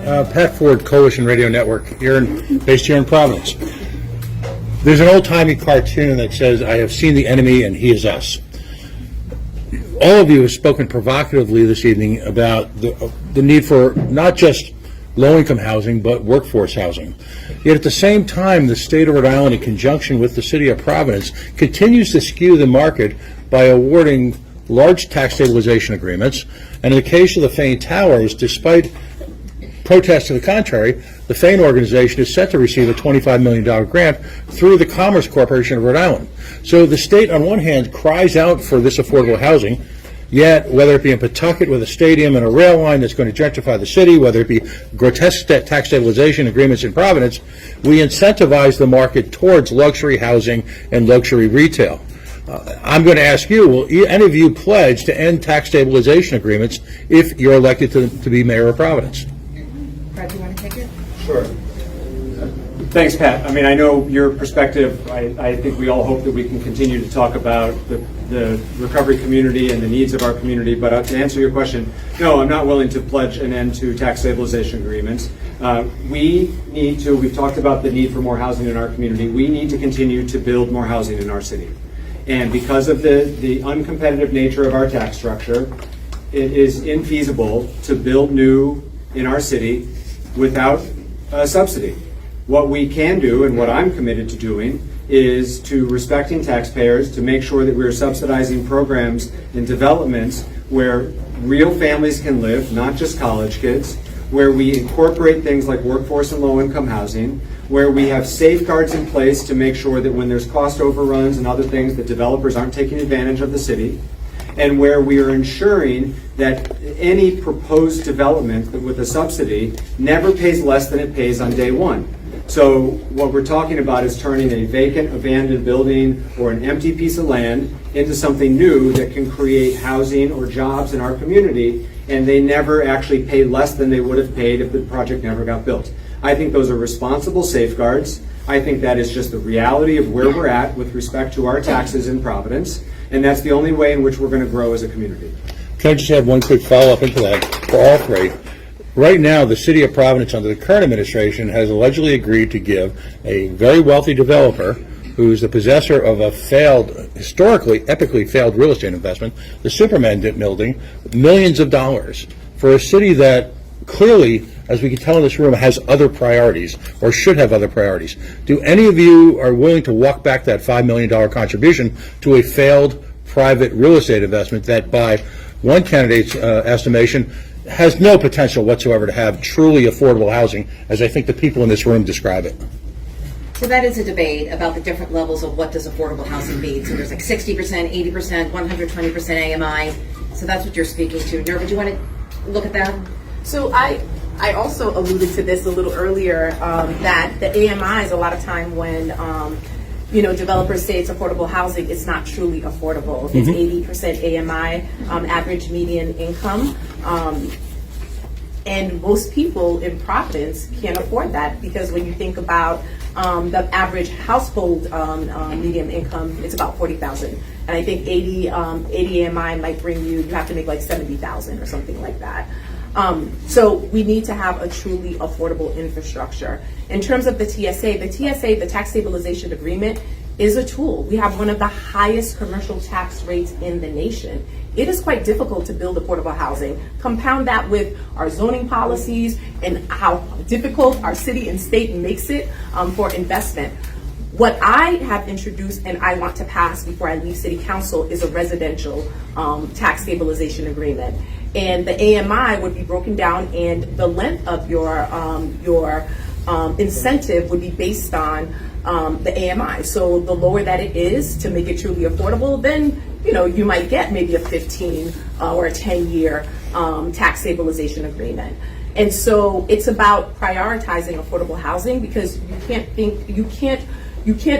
Pat Ford, Coalition Radio Network, based here in Providence. There's an old-timey cartoon that says, "I have seen the enemy and he is us." All of you have spoken provocatively this evening about the need for not just low-income housing, but workforce housing. Yet at the same time, the state of Rhode Island, in conjunction with the City of Providence, continues to skew the market by awarding large tax stabilization agreements. And in the case of the Fane Towers, despite protests to the contrary, the Fane organization is set to receive a $25 million grant through the Commerce Corporation of Rhode Island. So the state, on one hand, cries out for this affordable housing, yet whether it be in Pawtucket with a stadium and a rail line that's going to gentrify the city, whether it be grotesque tax stabilization agreements in Providence, we incentivize the market towards luxury housing and luxury retail. I'm going to ask you, will any of you pledge to end tax stabilization agreements if you're elected to be mayor of Providence? Brad, do you want to take it? Sure. Thanks, Pat. I mean, I know your perspective. I think we all hope that we can continue to talk about the recovery community and the needs of our community. But to answer your question, no, I'm not willing to pledge an end to tax stabilization agreements. We've talked about the need for more housing in our community. We need to continue to build more housing in our city. And because of the uncompetitive nature of our tax structure, it is infeasible to build new in our city without a subsidy. What we can do, and what I'm committed to doing, is to respecting taxpayers, to make sure that we're subsidizing programs and developments where real families can live, not just college kids, where we incorporate things like workforce and low-income housing, where we have safeguards in place to make sure that when there's cost overruns and other things, that developers aren't taking advantage of the city, and where we are ensuring that any proposed development with a subsidy never pays less than it pays on day one. So what we're talking about is turning a vacant, abandoned building or an empty piece of land into something new that can create housing or jobs in our community, and they never actually pay less than they would have paid if the project never got built. I think those are responsible safeguards. I think that is just the reality of where we're at with respect to our taxes in Providence, and that's the only way in which we're going to grow as a community. Can I just have one quick follow-up into that for all three? Right now, the City of Providence, under the current administration, has allegedly agreed to give a very wealthy developer who's the possessor of a historically, epically failed real estate investment, the Superman building, millions of dollars for a city that clearly, as we can tell in this room, has other priorities or should have other priorities. Do any of you are willing to walk back that $5 million contribution to a failed private real estate investment that, by one candidate's estimation, has no potential whatsoever to have truly affordable housing, as I think the people in this room describe it? So that is a debate about the different levels of what does affordable housing mean. So there's like 60%, 80%, 120% AMI. So that's what you're speaking to. Nerva, do you want to look at that? So I also alluded to this a little earlier, that the AMIs, a lot of time when developers say it's affordable housing, it's not truly affordable. It's 80% AMI, average median income. And most people in Providence can't afford that, because when you think about the average household median income, it's about $40,000. And I think 80 AMI might bring you have to make like $70,000 or something like that. So we need to have a truly affordable infrastructure. In terms of the TSA, the Tax Stabilization Agreement, is a tool. We have one of the highest commercial tax rates in the nation. It is quite difficult to build affordable housing. Compound that with our zoning policies and how difficult our city and state makes it for investment. What I have introduced and I want to pass before I leave City Council is a residential tax stabilization agreement. And the AMI would be broken down, and the length of your incentive would be based on the AMI. So the lower that it is to make it truly affordable, then you might get maybe a 15 or a 10-year tax stabilization agreement. And so it's about prioritizing affordable housing, because you can't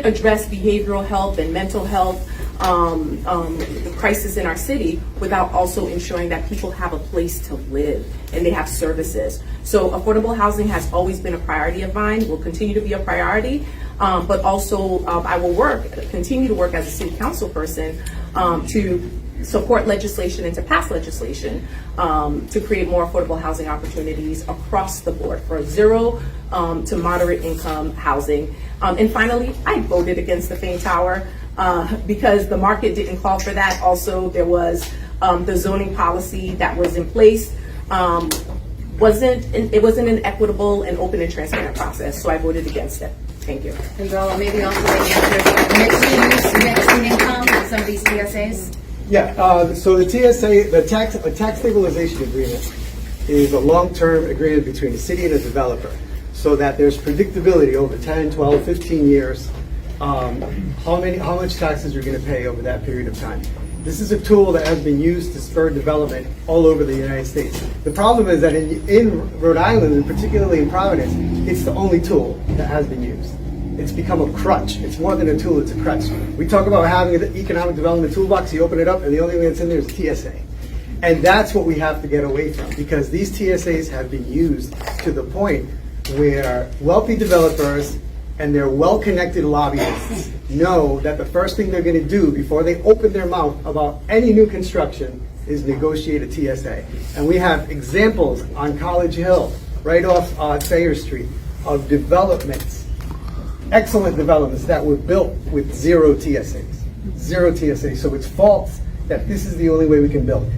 address behavioral health and mental health the crisis in our city without also ensuring that people have a place to live and they have services. So affordable housing has always been a priority of mine, will continue to be a priority, but also I will continue to work as a city council person to support legislation and to pass legislation to create more affordable housing opportunities across the board for zero to moderate income housing. And finally, I voted against the Fane Tower because the market didn't call for that. Also, there was the zoning policy that was in place. It wasn't an equitable and open and transparent process, so I voted against it. Thank you. And Bella, maybe also there's mixing income in some of these TSAs? Yeah, so the TSA, the Tax Stabilization Agreement is a long-term agreement between the city and the developer so that there's predictability over 10, 12, 15 years, how much taxes you're going to pay over that period of time. This is a tool that has been used to spur development all over the United States. The problem is that in Rhode Island, and particularly in Providence, it's the only tool that has been used. It's become a crutch. It's more than a tool, it's a crutch. We talk about having an economic development toolbox, you open it up, and the only thing that's in there is TSA. And that's what we have to get away from, because these TSAs have been used to the point where wealthy developers and their well-connected lobbyists know that the first thing they're going to do before they open their mouth about any new construction is negotiate a TSA. And we have examples on College Hill, right off Thayer Street, of developments, excellent developments that were built with zero TSAs. Zero TSAs. So it's false that this is the only way we can build.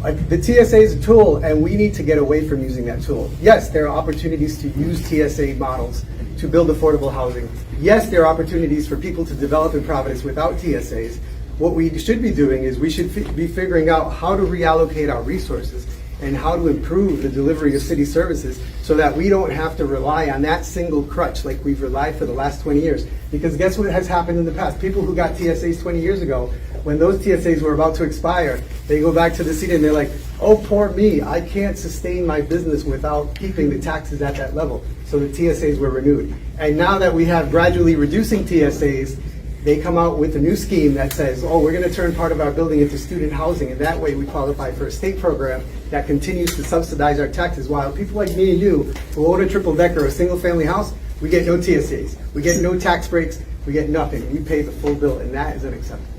The TSA is a tool, and we need to get away from using that tool. Yes, there are opportunities to use TSA models to build affordable housing. Yes, there are opportunities for people to develop in Providence without TSAs. What we should be doing is we should be figuring out how to reallocate our resources and how to improve the delivery of city services so that we don't have to rely on that single crutch like we've relied for the last 20 years. Because guess what has happened in the past? People who got TSAs 20 years ago, when those TSAs were about to expire, they go back to the city and they're like, oh, poor me, I can't sustain my business without keeping the taxes at that level. So the TSAs were renewed. And now that we have gradually reducing TSAs, they come out with a new scheme that says, oh, we're going to turn part of our building into student housing, and that way we qualify for a state program that continues to subsidize our taxes, while people like me and you who own a triple-decker or a single-family house, we get no TSAs. We get no tax breaks. We get nothing. We pay the full bill, and that is unacceptable.